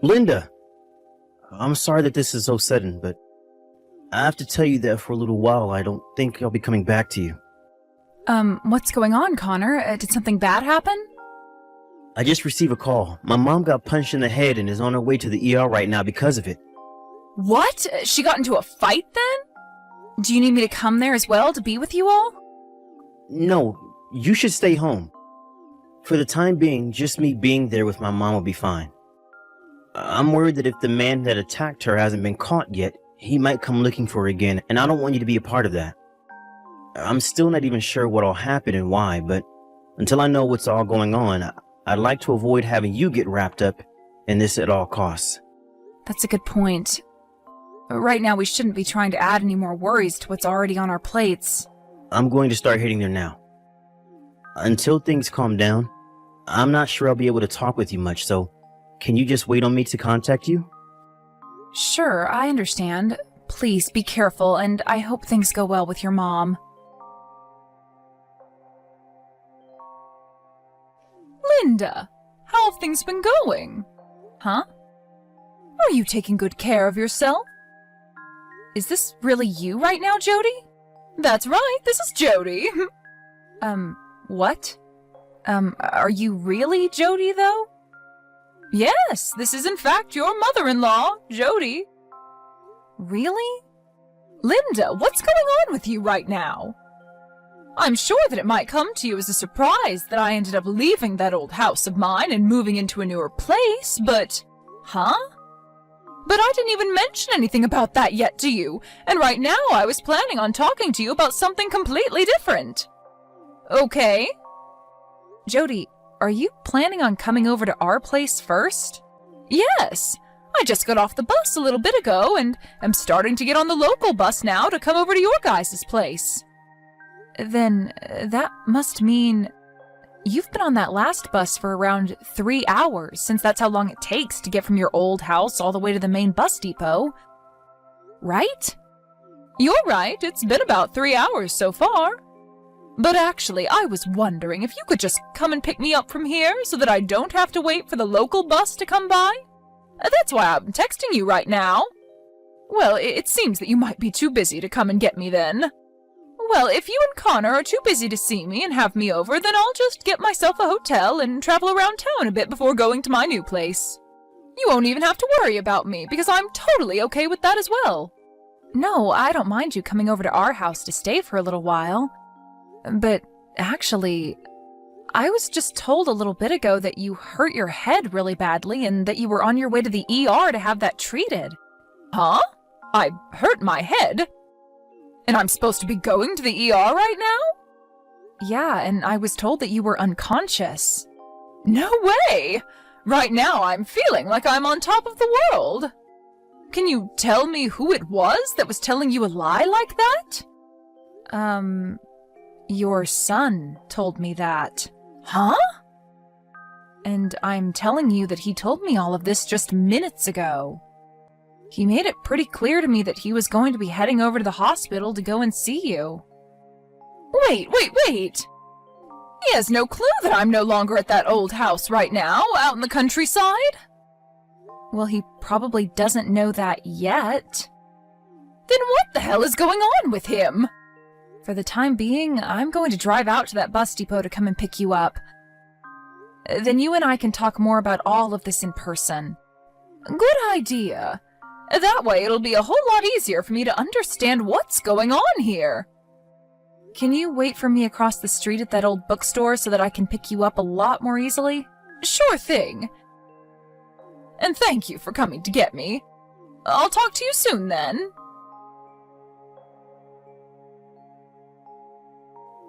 Linda, I'm sorry that this is so sudden, but I have to tell you that for a little while I don't think I'll be coming back to you. What's going on, Connor? Did something bad happen? I just received a call. My mom got punched in the head and is on her way to the ER right now because of it. What? She got into a fight then? Do you need me to come there as well to be with you all? No, you should stay home. For the time being, just me being there with my mom will be fine. I'm worried that if the man that attacked her hasn't been caught yet, he might come looking for her again, and I don't want you to be a part of that. I'm still not even sure what'll happen and why, but until I know what's all going on, I'd like to avoid having you get wrapped up in this at all costs. That's a good point. Right now, we shouldn't be trying to add any more worries to what's already on our plates. I'm going to start heading there now. Until things calm down, I'm not sure I'll be able to talk with you much, so can you just wait on me to contact you? Sure, I understand. Please be careful, and I hope things go well with your mom. Linda, how have things been going? Huh? Are you taking good care of yourself? Is this really you right now, Jody? That's right, this is Jody. What? Are you really Jody, though? Yes, this is in fact your mother-in-law, Jody. Really? Linda, what's going on with you right now? I'm sure that it might come to you as a surprise that I ended up leaving that old house of mine and moving into a newer place, but... Huh? But I didn't even mention anything about that yet to you, and right now I was planning on talking to you about something completely different. Okay. Jody, are you planning on coming over to our place first? Yes. I just got off the bus a little bit ago, and am starting to get on the local bus now to come over to your guys' place. Then, that must mean... You've been on that last bus for around 3 hours, since that's how long it takes to get from your old house all the way to the main bus depot. Right? You're right, it's been about 3 hours so far. But actually, I was wondering if you could just come and pick me up from here so that I don't have to wait for the local bus to come by? That's why I'm texting you right now. Well, it seems that you might be too busy to come and get me then. Well, if you and Connor are too busy to see me and have me over, then I'll just get myself a hotel and travel around town a bit before going to my new place. You won't even have to worry about me, because I'm totally okay with that as well. No, I don't mind you coming over to our house to stay for a little while. But actually, I was just told a little bit ago that you hurt your head really badly and that you were on your way to the ER to have that treated. Huh? I hurt my head? And I'm supposed to be going to the ER right now? Yeah, and I was told that you were unconscious. No way! Right now I'm feeling like I'm on top of the world. Can you tell me who it was that was telling you a lie like that? Your son told me that. Huh? And I'm telling you that he told me all of this just minutes ago. He made it pretty clear to me that he was going to be heading over to the hospital to go and see you. Wait! He has no clue that I'm no longer at that old house right now, out in the countryside? Well, he probably doesn't know that yet. Then what the hell is going on with him? For the time being, I'm going to drive out to that bus depot to come and pick you up. Then you and I can talk more about all of this in person. Good idea. That way it'll be a whole lot easier for me to understand what's going on here. Can you wait for me across the street at that old bookstore so that I can pick you up a lot more easily? Sure thing. And thank you for coming to get me. I'll talk to you soon then.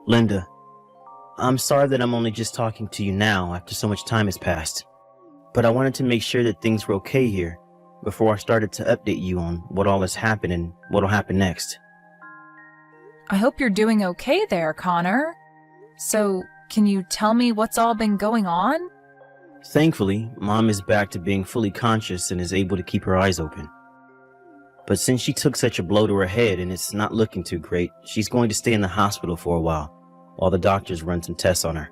Linda, I'm sorry that I'm only just talking to you now after so much time has passed, but I wanted to make sure that things were okay here before I started to update you on what all has happened and what'll happen next. I hope you're doing okay there, Connor. So, can you tell me what's all been going on? Thankfully, Mom is back to being fully conscious and is able to keep her eyes open. But since she took such a blow to her head and it's not looking too great, she's going to stay in the hospital for a while the doctors run some tests on her.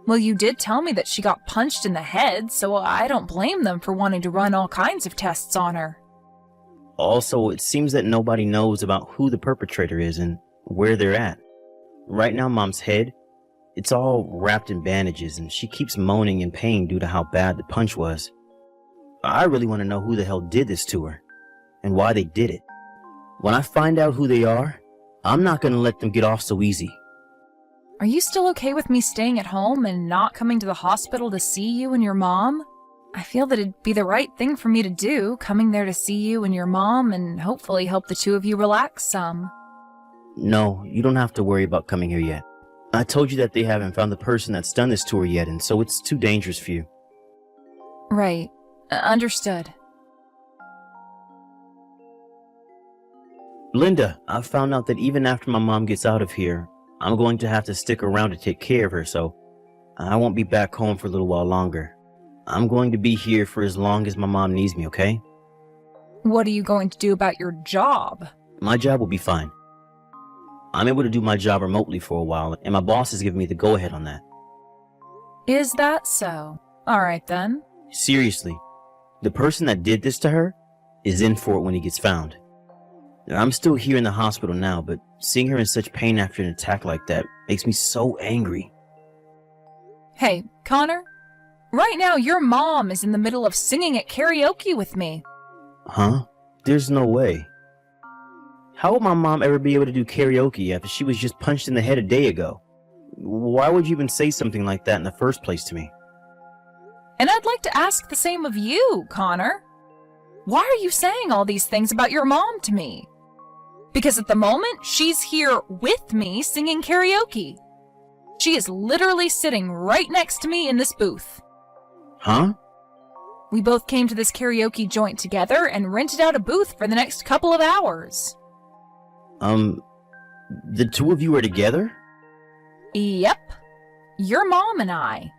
Well, you did tell me that she got punched in the head, so I don't blame them for wanting to run all kinds of tests on her. Also, it seems that nobody knows about who the perpetrator is and where they're at. Right now, Mom's head, it's all wrapped in bandages, and she keeps moaning in pain due to how bad the punch was. I really want to know who the hell did this to her, and why they did it. When I find out who they are, I'm not going to let them get off so easy. Are you still okay with me staying at home and not coming to the hospital to see you and your mom? I feel that it'd be the right thing for me to do, coming there to see you and your mom and hopefully help the two of you relax some. No, you don't have to worry about coming here yet. I told you that they haven't found the person that's done this to her yet, and so it's too dangerous for you. Right. Understood. Linda, I found out that even after my mom gets out of here, I'm going to have to stick around to take care of her, so I won't be back home for a little while longer. I'm going to be here for as long as my mom needs me, okay? What are you going to do about your job? My job will be fine. I'm able to do my job remotely for a while, and my boss has given me the go-ahead on that. Is that so? All right, then. Seriously, the person that did this to her is in for it when he gets found. I'm still here in the hospital now, but seeing her in such pain after an attack like that makes me so angry. Hey, Connor, right now your mom is in the middle of singing at karaoke with me. Huh? There's no way. How would my mom ever be able to do karaoke after she was just punched in the head a day ago? Why would you even say something like that in the first place to me? And I'd like to ask the same of you, Connor. Why are you saying all these things about your mom to me? Because at the moment, she's here with me singing karaoke. She is literally sitting right next to me in this booth. Huh? We both came to this karaoke joint together and rented out a booth for the next couple of hours. The two of you are together? Yep. Your mom and I.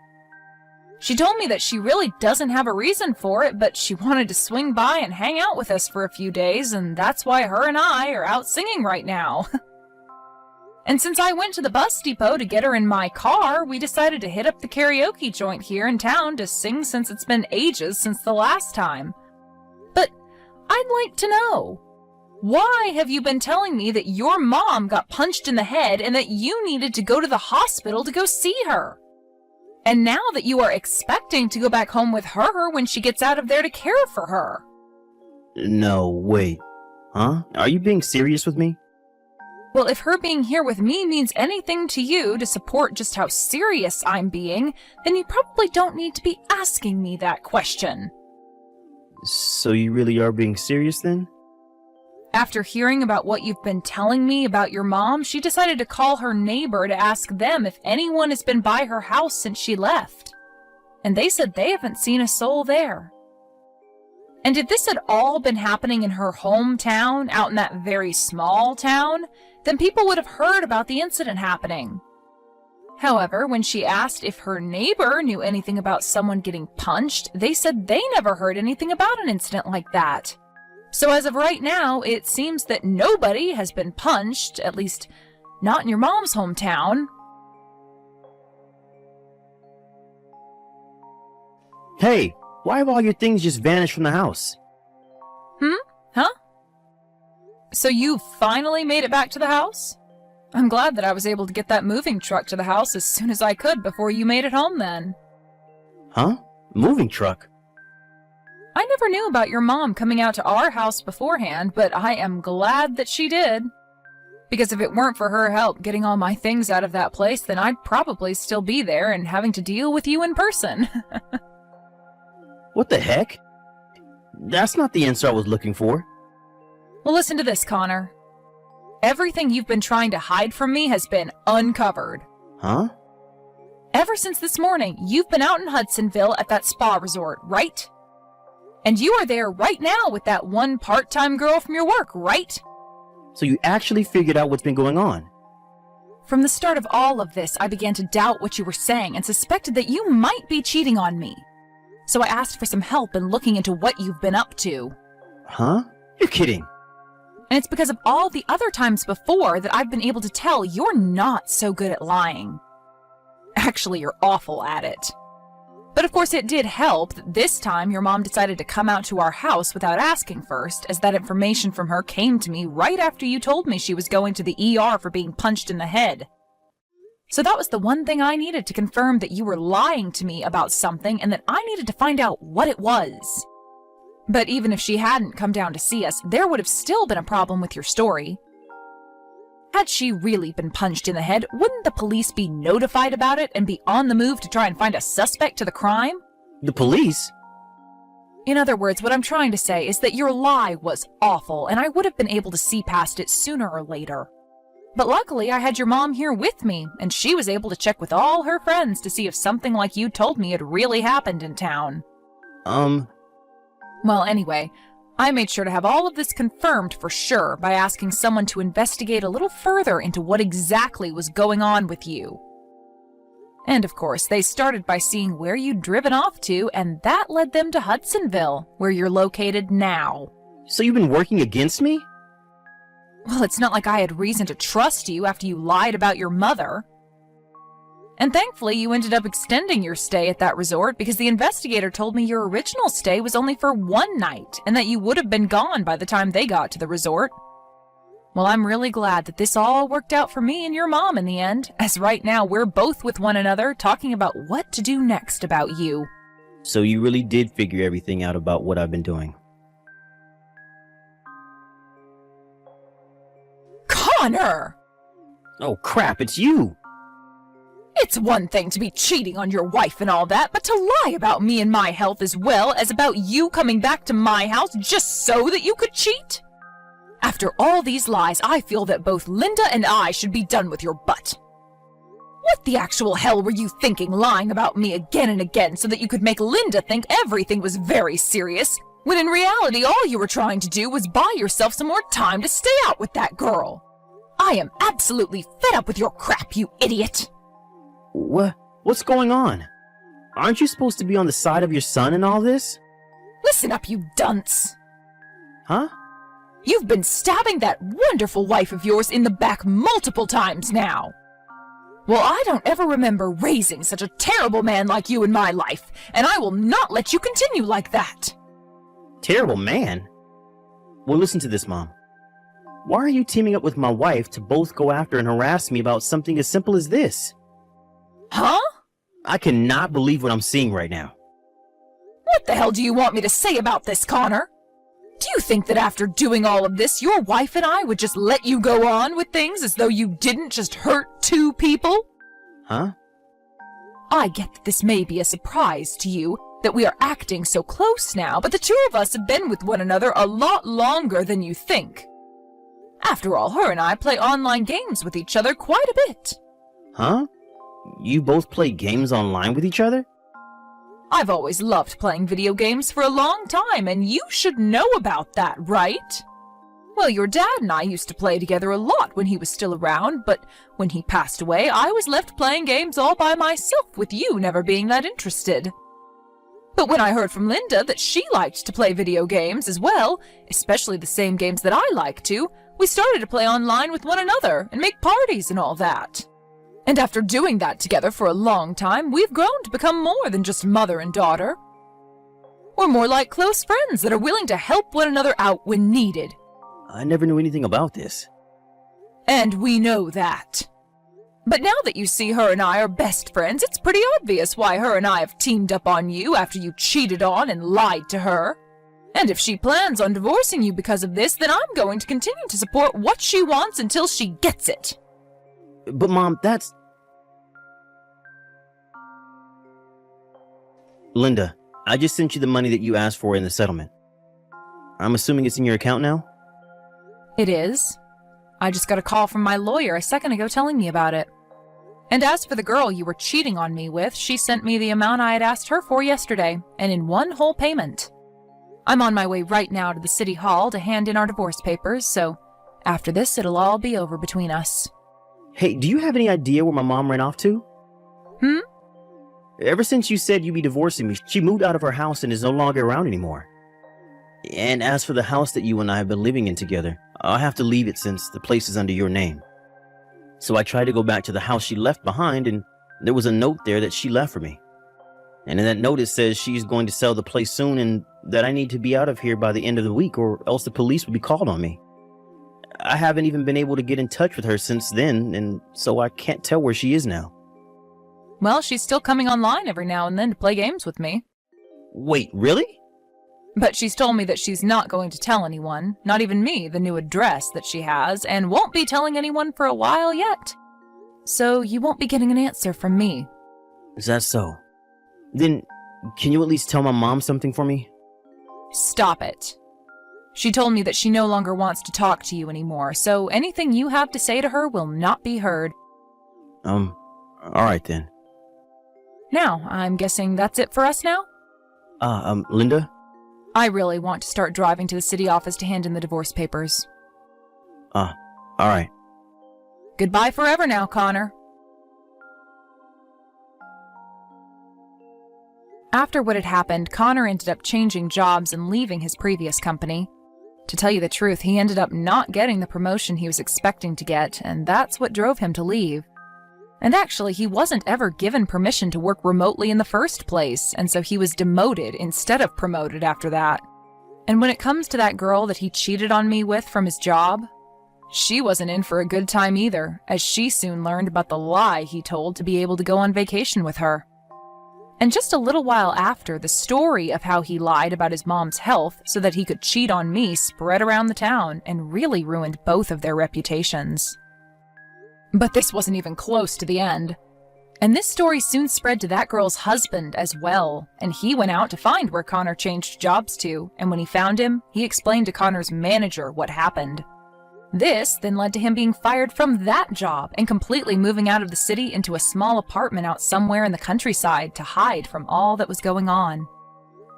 She told me that she really doesn't have a reason for it, but she wanted to swing by and hang out with us for a few days, and that's why her and I are out singing right now. And since I went to the bus depot to get her in my car, we decided to hit up the karaoke joint here in town to sing since it's been ages since the last time. But I'd like to know, why have you been telling me that your mom got punched in the head and that you needed to go to the hospital to go see her? And now that you are expecting to go back home with her when she gets out of there to care for her. No, wait. Huh? Are you being serious with me? Well, if her being here with me means anything to you to support just how serious I'm being, then you probably don't need to be asking me that question. So you really are being serious then? After hearing about what you've been telling me about your mom, she decided to call her neighbor to ask them if anyone has been by her house since she left. And they said they haven't seen a soul there. And if this had all been happening in her hometown, out in that very small town, then people would have heard about the incident happening. However, when she asked if her neighbor knew anything about someone getting punched, they said they never heard anything about an incident like that. So as of right now, it seems that nobody has been punched, at least not in your mom's hometown. Hey, why have all your things just vanished from the house? Huh? So you finally made it back to the house? I'm glad that I was able to get that moving truck to the house as soon as I could before you made it home then. Huh? Moving truck? I never knew about your mom coming out to our house beforehand, but I am glad that she did. Because if it weren't for her help getting all my things out of that place, then I'd probably still be there and having to deal with you in person. What the heck? That's not the answer I was looking for. Well, listen to this, Connor. Everything you've been trying to hide from me has been uncovered. Huh? Ever since this morning, you've been out in Hudsonville at that spa resort, right? And you are there right now with that one part-time girl from your work, right? So you actually figured out what's been going on? From the start of all of this, I began to doubt what you were saying and suspected that you might be cheating on me. So I asked for some help in looking into what you've been up to. Huh? You're kidding. And it's because of all the other times before that I've been able to tell you're not so good at lying. Actually, you're awful at it. But of course it did help that this time your mom decided to come out to our house without asking first, as that information from her came to me right after you told me she was going to the ER for being punched in the head. So that was the one thing I needed to confirm that you were lying to me about something and that I needed to find out what it was. But even if she hadn't come down to see us, there would have still been a problem with your story. Had she really been punched in the head, wouldn't the police be notified about it and be on the move to try and find a suspect to the crime? The police? In other words, what I'm trying to say is that your lie was awful, and I would have been able to see past it sooner or later. But luckily, I had your mom here with me, and she was able to check with all her friends to see if something like you told me had really happened in town. Well, anyway, I made sure to have all of this confirmed for sure by asking someone to investigate a little further into what exactly was going on with you. And of course, they started by seeing where you'd driven off to, and that led them to Hudsonville, where you're located now. So you've been working against me? Well, it's not like I had reason to trust you after you lied about your mother. And thankfully, you ended up extending your stay at that resort because the investigator told me your original stay was only for one night and that you would have been gone by the time they got to the resort. Well, I'm really glad that this all worked out for me and your mom in the end, as right now we're both with one another talking about what to do next about you. So you really did figure everything out about what I've been doing. Connor! Oh crap, it's you! It's one thing to be cheating on your wife and all that, but to lie about me and my health as well as about you coming back to my house just so that you could cheat? After all these lies, I feel that both Linda and I should be done with your butt. What the actual hell were you thinking lying about me again and again so that you could make Linda think everything was very serious, when in reality all you were trying to do was buy yourself some more time to stay out with that girl? I am absolutely fed up with your crap, you idiot! What's going on? Aren't you supposed to be on the side of your son in all this? Listen up, you dunce! Huh? You've been stabbing that wonderful wife of yours in the back multiple times now. Well, I don't ever remember raising such a terrible man like you in my life, and I will not let you continue like that. Terrible man? Well, listen to this, Mom. Why are you teaming up with my wife to both go after and harass me about something as simple as this? Huh? I cannot believe what I'm seeing right now. What the hell do you want me to say about this, Connor? Do you think that after doing all of this, your wife and I would just let you go on with things as though you didn't just hurt two people? Huh? I get that this may be a surprise to you, that we are acting so close now, but the two of us have been with one another a lot longer than you think. After all, her and I play online games with each other quite a bit. Huh? You both play games online with each other? I've always loved playing video games for a long time, and you should know about that, right? Well, your dad and I used to play together a lot when he was still around, but when he passed away, I was left playing games all by myself, with you never being that interested. But when I heard from Linda that she liked to play video games as well, especially the same games that I like to, we started to play online with one another and make parties and all that. And after doing that together for a long time, we've grown to become more than just mother and daughter. We're more like close friends that are willing to help one another out when needed. I never knew anything about this. And we know that. But now that you see her and I are best friends, it's pretty obvious why her and I have teamed up on you after you cheated on and lied to her. And if she plans on divorcing you because of this, then I'm going to continue to support what she wants until she gets it. But Mom, that's... Linda, I just sent you the money that you asked for in the settlement. I'm assuming it's in your account now? It is. I just got a call from my lawyer a second ago telling me about it. And as for the girl you were cheating on me with, she sent me the amount I had asked her for yesterday, and in one whole payment. I'm on my way right now to the city hall to hand in our divorce papers, so after this it'll all be over between us. Hey, do you have any idea where my mom ran off to? Ever since you said you'd be divorcing me, she moved out of her house and is no longer around anymore. And as for the house that you and I have been living in together, I'll have to leave it since the place is under your name. So I tried to go back to the house she left behind, and There was a note there that she left for me. And in that note it says she's going to sell the place soon and that I need to be out of here by the end of the week or else the police will be called on me. I haven't even been able to get in touch with her since then, and so I can't tell where she is now. Well, she's still coming online every now and then to play games with me. Wait, really? But she's told me that she's not going to tell anyone, not even me, the new address that she has, and won't be telling anyone for a while yet. So you won't be getting an answer from me. Is that so? Then, can you at least tell my mom something for me? Stop it. She told me that she no longer wants to talk to you anymore, so anything you have to say to her will not be heard. Alright then. Now, I'm guessing that's it for us now? Linda? I really want to start driving to the city office to hand in the divorce papers. Alright. Goodbye forever now, Connor. After what had happened, Connor ended up changing jobs and leaving his previous company. To tell you the truth, he ended up not getting the promotion he was expecting to get, and that's what drove him to leave. And actually, he wasn't ever given permission to work remotely in the first place, and so he was demoted instead of promoted after that. And when it comes to that girl that he cheated on me with from his job, she wasn't in for a good time either, as she soon learned about the lie he told to be able to go on vacation with her. And just a little while after, the story of how he lied about his mom's health so that he could cheat on me spread around the town and really ruined both of their reputations. But this wasn't even close to the end. And this story soon spread to that girl's husband as well, and he went out to find where Connor changed jobs to, and when he found him, he explained to Connor's manager what happened. This then led to him being fired from that job and completely moving out of the city into a small apartment out somewhere in the countryside to hide from all that was going on.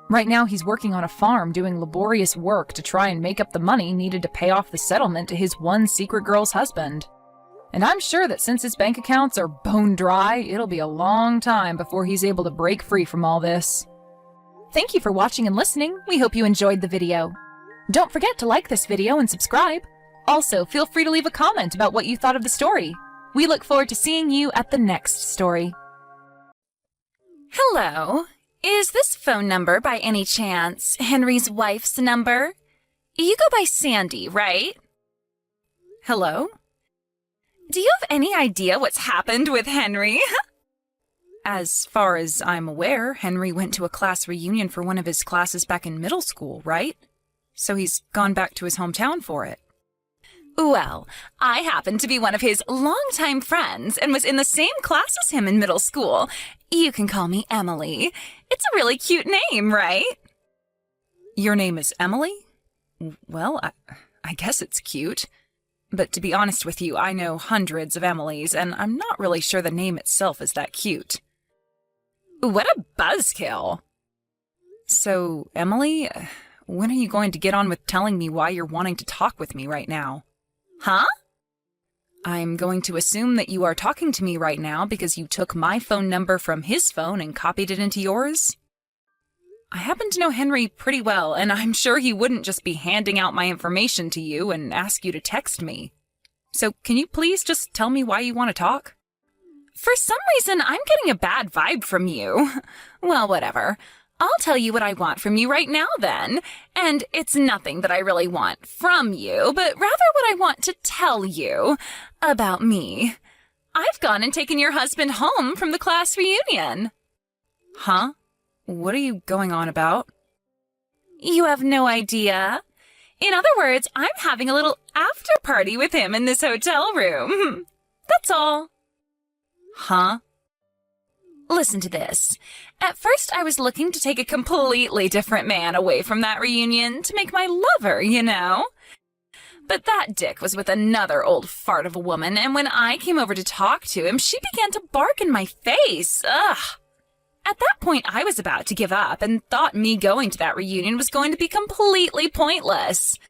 Right now he's working on a farm doing laborious work to try and make up the money needed to pay off the settlement to his one secret girl's husband. And I'm sure that since his bank accounts are bone dry, it'll be a long time before he's able to break free from all this. Thank you for watching and listening. We hope you enjoyed the video. Don't forget to like this video and subscribe. Also, feel free to leave a comment about what you thought of the story. We look forward to seeing you at the next story. Hello. Is this phone number by any chance Henry's wife's number? You go by Sandy, right? Hello? Do you have any idea what's happened with Henry? As far as I'm aware, Henry went to a class reunion for one of his classes back in middle school, right? So he's gone back to his hometown for it. Well, I happen to be one of his longtime friends and was in the same class as him in middle school. You can call me Emily. It's a really cute name, right? Your name is Emily? Well, I guess it's cute. But to be honest with you, I know hundreds of Emilys, and I'm not really sure the name itself is that cute. What a buzzkill! So, Emily, when are you going to get on with telling me why you're wanting to talk with me right now? Huh? I'm going to assume that you are talking to me right now because you took my phone number from his phone and copied it into yours. I happen to know Henry pretty well, and I'm sure he wouldn't just be handing out my information to you and ask you to text me. So can you please just tell me why you want to talk? For some reason, I'm getting a bad vibe from you. Well, whatever. I'll tell you what I want from you right now, then. And it's nothing that I really want from you, but rather what I want to tell you about me. I've gone and taken your husband home from the class reunion. Huh? What are you going on about? You have no idea. In other words, I'm having a little after party with him in this hotel room. That's all. Huh? Listen to this. At first, I was looking to take a completely different man away from that reunion to make my lover, you know? But that dick was with another old fart of a woman, and when I came over to talk to him, she began to bark in my face. Ugh. At that point, I was about to give up and thought me going to that reunion was going to be completely pointless.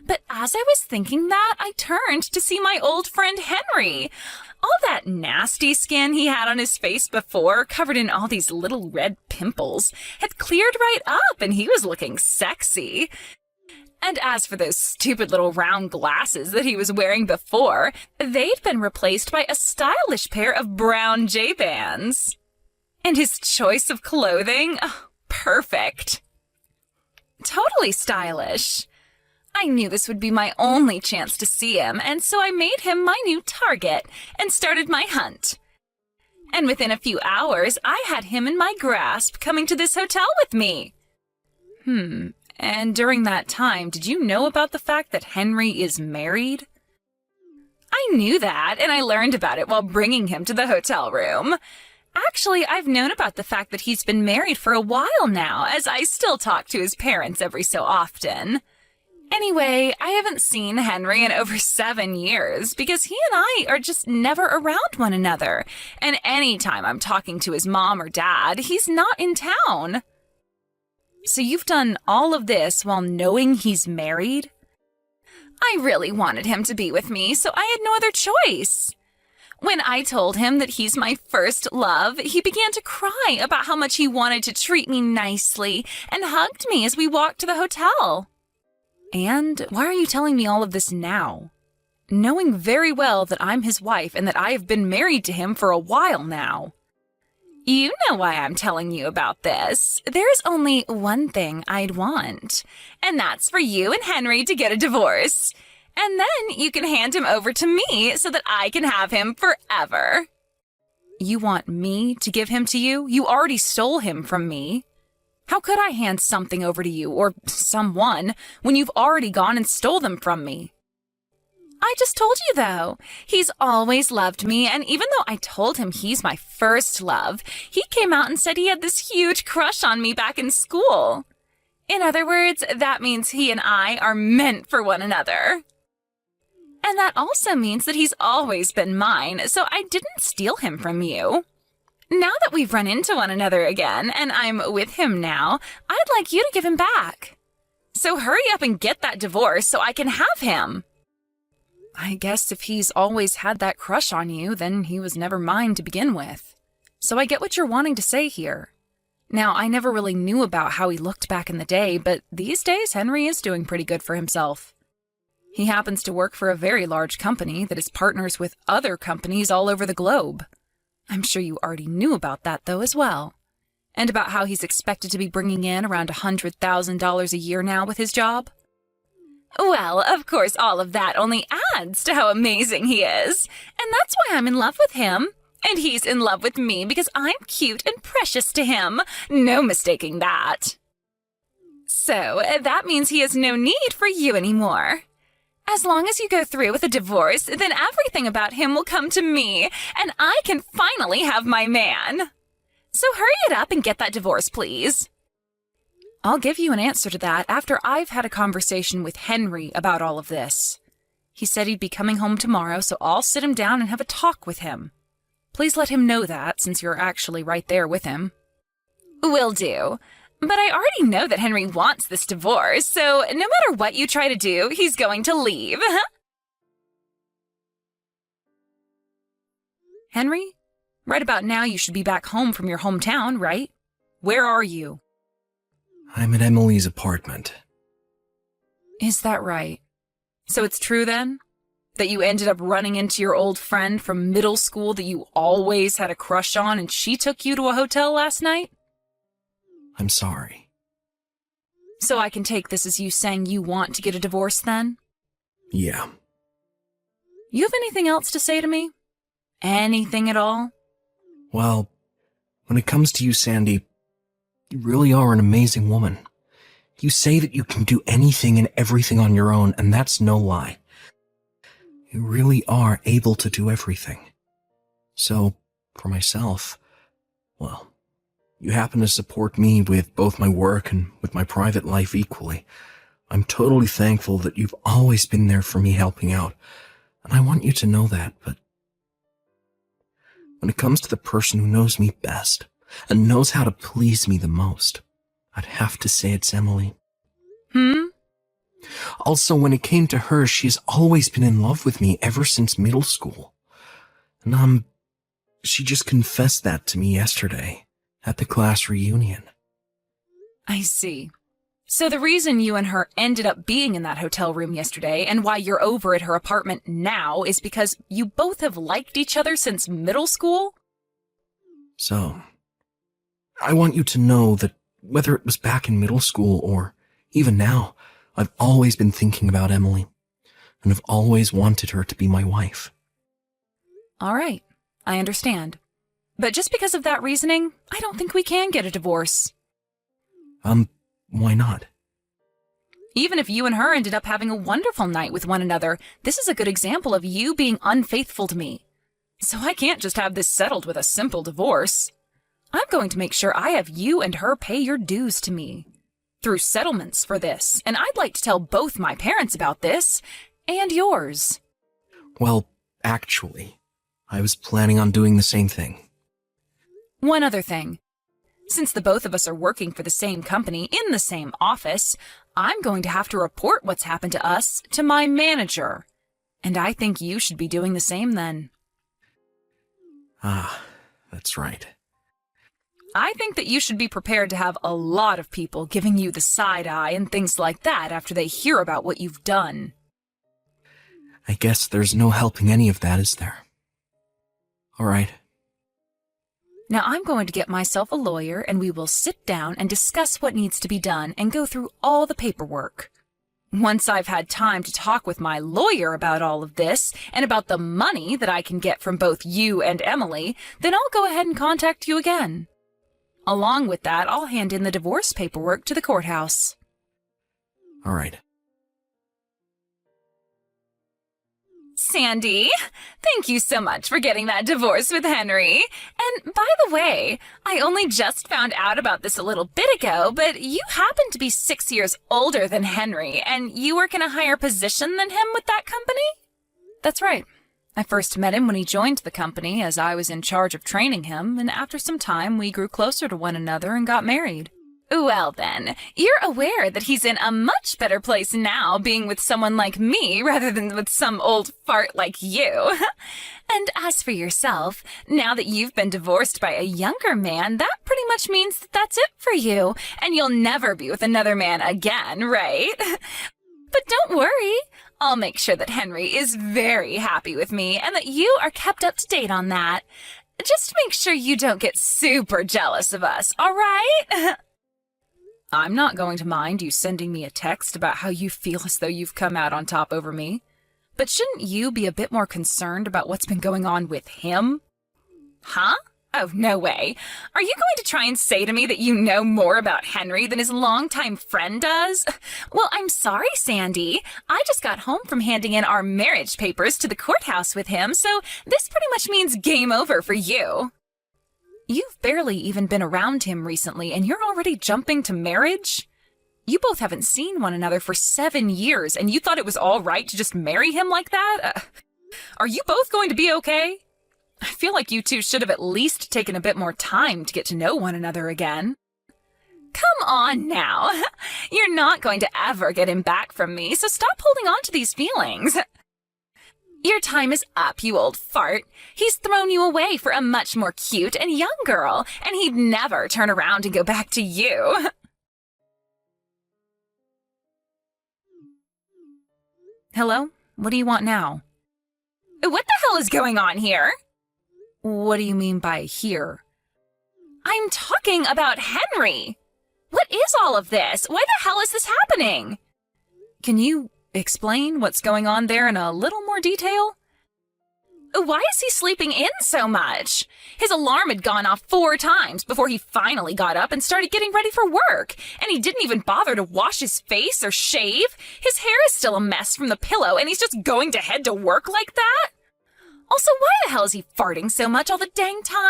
But as I was thinking that, I turned to see my old friend Henry. All that nasty skin he had on his face before, covered in all these little red pimples, had cleared right up and he was looking sexy. And as for those stupid little round glasses that he was wearing before, they'd been replaced by a stylish pair of brown J-bands. And his choice of clothing? Oh, perfect. Totally stylish. I knew this would be my only chance to see him, and so I made him my new target and started my hunt. And within a few hours, I had him in my grasp, coming to this hotel with me. And during that time, did you know about the fact that Henry is married? I knew that, and I learned about it while bringing him to the hotel room. Actually, I've known about the fact that he's been married for a while now, as I still talk to his parents every so often. Anyway, I haven't seen Henry in over 7 years because he and I are just never around one another. And anytime I'm talking to his mom or dad, he's not in town. So you've done all of this while knowing he's married? I really wanted him to be with me, so I had no other choice. When I told him that he's my first love, he began to cry about how much he wanted to treat me nicely and hugged me as we walked to the hotel. And why are you telling me all of this now? Knowing very well that I'm his wife and that I have been married to him for a while now. You know why I'm telling you about this. There's only one thing I'd want, and that's for you and Henry to get a divorce. And then you can hand him over to me so that I can have him forever. You want me to give him to you? You already stole him from me. How could I hand something over to you, or someone, when you've already gone and stole them from me? I just told you, though. He's always loved me, and even though I told him he's my first love, he came out and said he had this huge crush on me back in school. In other words, that means he and I are meant for one another. And that also means that he's always been mine, so I didn't steal him from you. Now that we've run into one another again, and I'm with him now, I'd like you to give him back. So hurry up and get that divorce so I can have him. I guess if he's always had that crush on you, then he was never mine to begin with. So I get what you're wanting to say here. Now, I never really knew about how he looked back in the day, but these days Henry is doing pretty good for himself. He happens to work for a very large company that is partners with other companies all over the globe. I'm sure you already knew about that, though, as well. And about how he's expected to be bringing in around $100,000 a year now with his job. Well, of course, all of that only adds to how amazing he is. And that's why I'm in love with him. And he's in love with me because I'm cute and precious to him. No mistaking that. So, that means he has no need for you anymore. As long as you go through with a divorce, then everything about him will come to me, and I can finally have my man. So hurry it up and get that divorce, please. I'll give you an answer to that after I've had a conversation with Henry about all of this. He said he'd be coming home tomorrow, so I'll sit him down and have a talk with him. Please let him know that, since you're actually right there with him. Will do. But I already know that Henry wants this divorce, so no matter what you try to do, he's going to leave. Henry, right about now you should be back home from your hometown, right? Where are you? I'm at Emily's apartment. Is that right? So it's true then? That you ended up running into your old friend from middle school that you always had a crush on and she took you to a hotel last night? I'm sorry. So I can take this as you saying you want to get a divorce then? Yeah. You have anything else to say to me? Anything at all? Well, when it comes to you, Sandy, you really are an amazing woman. You say that you can do anything and everything on your own, and that's no lie. You really are able to do everything. So, for myself, well, you happen to support me with both my work and with my private life equally. I'm totally thankful that you've always been there for me helping out, and I want you to know that, but when it comes to the person who knows me best and knows how to please me the most, I'd have to say it's Emily. Also, when it came to her, she's always been in love with me ever since middle school. And she just confessed that to me yesterday at the class reunion. I see. So the reason you and her ended up being in that hotel room yesterday and why you're over at her apartment now is because you both have liked each other since middle school? So, I want you to know that whether it was back in middle school or even now, I've always been thinking about Emily, and I've always wanted her to be my wife. All right, I understand. But just because of that reasoning, I don't think we can get a divorce. Why not? Even if you and her ended up having a wonderful night with one another, this is a good example of you being unfaithful to me. So I can't just have this settled with a simple divorce. I'm going to make sure I have you and her pay your dues to me through settlements for this, and I'd like to tell both my parents about this and yours. Well, actually, I was planning on doing the same thing. One other thing. Since the both of us are working for the same company in the same office, I'm going to have to report what's happened to us to my manager. And I think you should be doing the same then. Ah, that's right. I think that you should be prepared to have a lot of people giving you the side eye and things like that after they hear about what you've done. I guess there's no helping any of that, is there? All right. Now I'm going to get myself a lawyer and we will sit down and discuss what needs to be done and go through all the paperwork. Once I've had time to talk with my lawyer about all of this and about the money that I can get from both you and Emily, then I'll go ahead and contact you again. Along with that, I'll hand in the divorce paperwork to the courthouse. All right. Sandy, thank you so much for getting that divorce with Henry. And by the way, I only just found out about this a little bit ago, but you happen to be 6 years older than Henry, and you work in a higher position than him with that company? That's right. I first met him when he joined the company as I was in charge of training him, and after some time we grew closer to one another and got married. Well then, you're aware that he's in a much better place now being with someone like me rather than with some old fart like you. And as for yourself, now that you've been divorced by a younger man, that pretty much means that that's it for you, and you'll never be with another man again, right? But don't worry, I'll make sure that Henry is very happy with me and that you are kept up to date on that. Just make sure you don't get super jealous of us, all right? I'm not going to mind you sending me a text about how you feel as though you've come out on top over me. But shouldn't you be a bit more concerned about what's been going on with him? Huh? Oh, no way. Are you going to try and say to me that you know more about Henry than his longtime friend does? Well, I'm sorry, Sandy. I just got home from handing in our marriage papers to the courthouse with him, so this pretty much means game over for you. You've barely even been around him recently, and you're already jumping to marriage? You both haven't seen one another for 7 years, and you thought it was all right to just marry him like that? Are you both going to be okay? I feel like you two should have at least taken a bit more time to get to know one another again. Come on now. You're not going to ever get him back from me, so stop holding on to these feelings. Your time is up, you old fart. He's thrown you away for a much more cute and young girl, and he'd never turn around and go back to you. Hello? What do you want now? What the hell is going on here? What do you mean by here? I'm talking about Henry. What is all of this? Why the hell is this happening? Can you explain what's going on there in a little more detail? Why is he sleeping in so much? His alarm had gone off 4 times before he finally got up and started getting ready for work, and he didn't even bother to wash his face or shave. His hair is still a mess from the pillow, and he's just going to head to work like that? Also, why the hell is he farting so much all the dang time?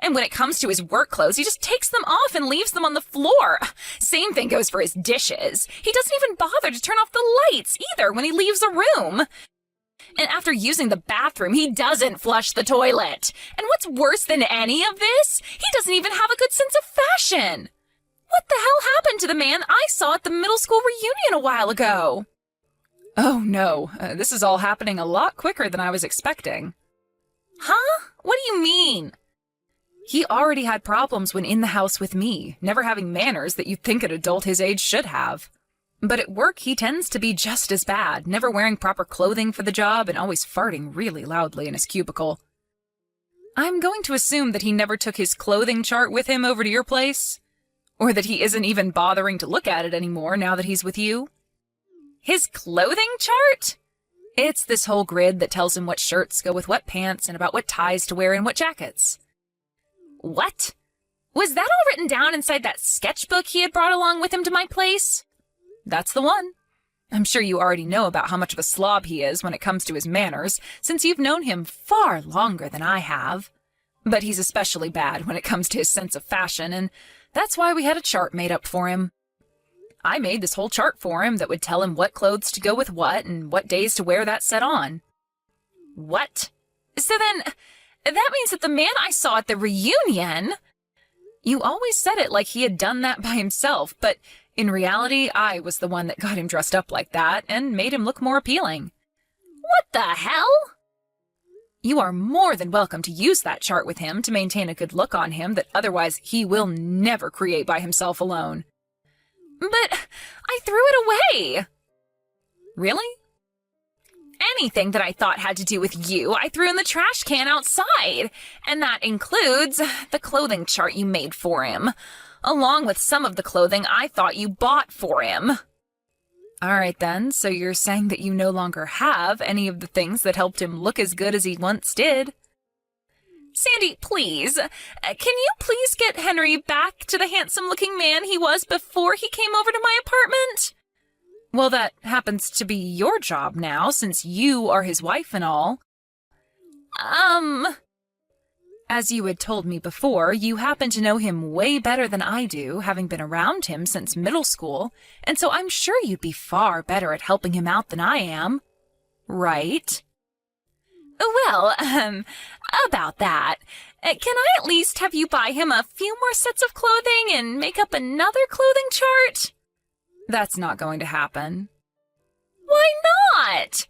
And when it comes to his work clothes, he just takes them off and leaves them on the floor. Same thing goes for his dishes. He doesn't even bother to turn off the lights either when he leaves a room. And after using the bathroom, he doesn't flush the toilet. And what's worse than any of this, he doesn't even have a good sense of fashion. What the hell happened to the man I saw at the middle school reunion a while ago? Oh no, this is all happening a lot quicker than I was expecting. Huh? What do you mean? He already had problems when in the house with me, never having manners that you'd think an adult his age should have. But at work, he tends to be just as bad, never wearing proper clothing for the job and always farting really loudly in his cubicle. I'm going to assume that he never took his clothing chart with him over to your place, or that he isn't even bothering to look at it anymore now that he's with you. His clothing chart? It's this whole grid that tells him what shirts go with what pants and about what ties to wear and what jackets. What? Was that all written down inside that sketchbook he had brought along with him to my place? That's the one. I'm sure you already know about how much of a slob he is when it comes to his manners, since you've known him far longer than I have. But he's especially bad when it comes to his sense of fashion, and that's why we had a chart made up for him. I made this whole chart for him that would tell him what clothes to go with what and what days to wear that set on. What? So then, that means that the man I saw at the reunion... You always said it like he had done that by himself, but in reality, I was the one that got him dressed up like that and made him look more appealing. What the hell? You are more than welcome to use that chart with him to maintain a good look on him that otherwise he will never create by himself alone. But I threw it away. Really? Anything that I thought had to do with you, I threw in the trash can outside, and that includes the clothing chart you made for him, along with some of the clothing I thought you bought for him. All right then, so you're saying that you no longer have any of the things that helped him look as good as he once did. Sandy, please, can you please get Henry back to the handsome-looking man he was before he came over to my apartment? Well, that happens to be your job now, since you are his wife and all. As you had told me before, you happen to know him way better than I do, having been around him since middle school, and so I'm sure you'd be far better at helping him out than I am. Right? Well, about that, can I at least have you buy him a few more sets of clothing and make up another clothing chart? That's not going to happen. Why not?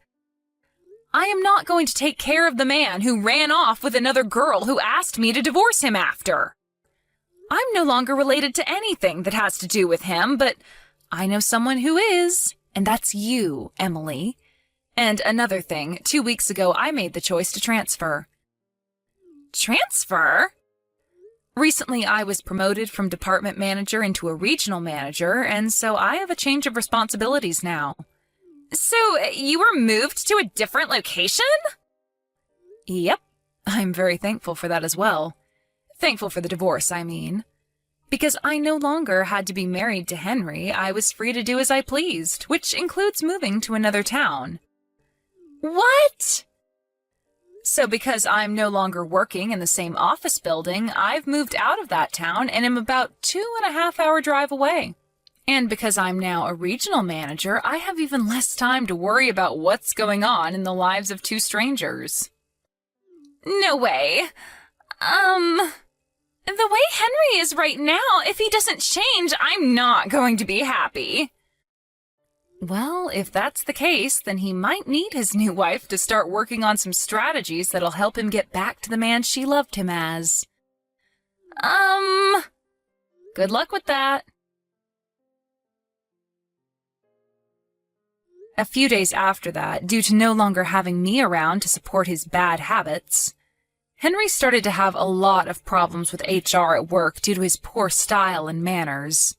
I am not going to take care of the man who ran off with another girl who asked me to divorce him after. I'm no longer related to anything that has to do with him, but I know someone who is, and that's you, Emily. And another thing, 2 weeks ago I made the choice to transfer. Transfer? Recently, I was promoted from department manager into a regional manager, and so I have a change of responsibilities now. So, you were moved to a different location? Yep. I'm very thankful for that as well. Thankful for the divorce, I mean. Because I no longer had to be married to Henry, I was free to do as I pleased, which includes moving to another town. What? So because I'm no longer working in the same office building, I've moved out of that town and am about 2.5 hour drive away. And because I'm now a regional manager, I have even less time to worry about what's going on in the lives of two strangers. No way. The way Henry is right now, if he doesn't change, I'm not going to be happy. Well, if that's the case, then he might need his new wife to start working on some strategies that'll help him get back to the man she loved him as. Good luck with that. A few days after that, due to no longer having me around to support his bad habits, Henry started to have a lot of problems with HR at work due to his poor style and manners.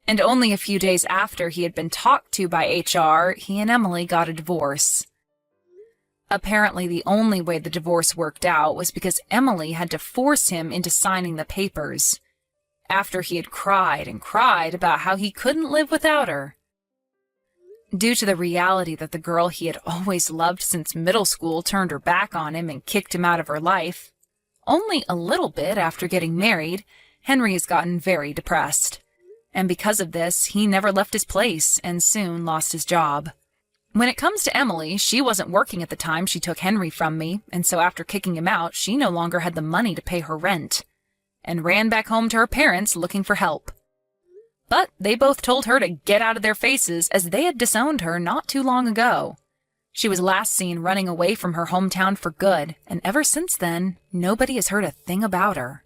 And only a few days after he had been talked to by HR, he and Emily got a divorce. Apparently, the only way the divorce worked out was because Emily had to force him into signing the papers, after he had cried and cried about how he couldn't live without her. Due to the reality that the girl he had always loved since middle school turned her back on him and kicked him out of her life, only a little bit after getting married, Henry has gotten very depressed. And because of this, he never left his place and soon lost his job. When it comes to Emily, she wasn't working at the time she took Henry from me, and so after kicking him out, she no longer had the money to pay her rent, and ran back home to her parents looking for help. But they both told her to get out of their faces as they had disowned her not too long ago. She was last seen running away from her hometown for good, and ever since then, nobody has heard a thing about her.